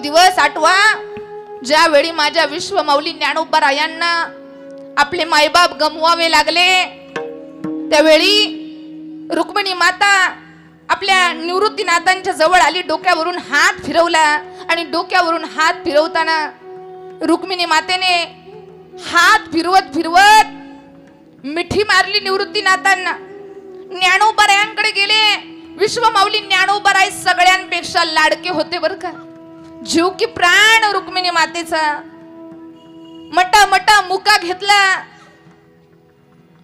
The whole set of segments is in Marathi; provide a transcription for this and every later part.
दिवस आठवा ज्यावेळी माझ्या विश्वमाऊली ज्ञानोबारायांना आपले मायबाप गमवावे लागले, त्यावेळी रुक्मिणी माता आपल्या निवृत्तीनाथांच्या जवळ आली, डोक्यावरून हात फिरवला आणि डोक्यावरून हात फिरवताना रुक्मिणी मातेने हात फिरवत फिरवत मिठी मारली निवृत्तीनाथांना. ज्ञानोबारायांकडे गेले. विश्वमाऊली ज्ञानोबाराय सगळ्यांपेक्षा लाडके होते बर का, जीव की प्राण रुक्मिणी मातेचा. मटा मटा मुका घेतला,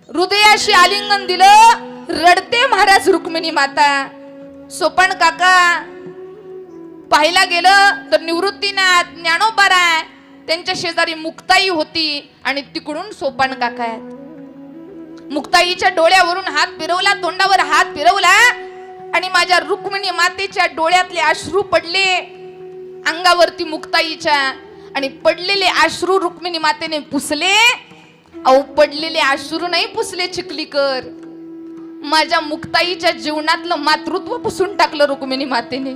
हृदयाशी आलिंगन दिलं, रडते महाराज रुक्मिणी माता. सोपान काका पाहायला गेलं तर निवृत्तीनाथ ज्ञानोबाराय त्यांच्या शेजारी मुक्ताई होती आणि तिकडून सोपान काका आहेत. मुक्ताईच्या डोळ्यावरून हात फिरवला, तोंडावर हात फिरवला आणि माझ्या रुक्मिणी मातेच्या डोळ्यातले अश्रू पडले अंगावरती मुक्ताईच्या, आणि पडलेले अश्रू रुक्मिणी मातेने पुसले. अहो पडलेले अश्रू नाही पुसले चिखलीकर, माझ्या मुक्ताईच्या जीवनातलं मातृत्व पुसून टाकलं रुक्मिणी मातेने.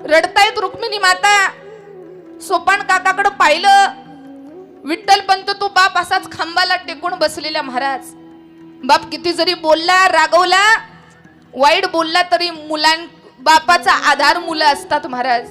रडतायत रुक्मिणी माता. सोपान काकाकडे पाहिलं, विठ्ठल पंत तो बाप असाच खांबाला टेकून बसलेला महाराज. बाप किती जरी बोलला, रागवला, वाईट बोलला तरी बापाचा आधार मुलं असतात महाराज.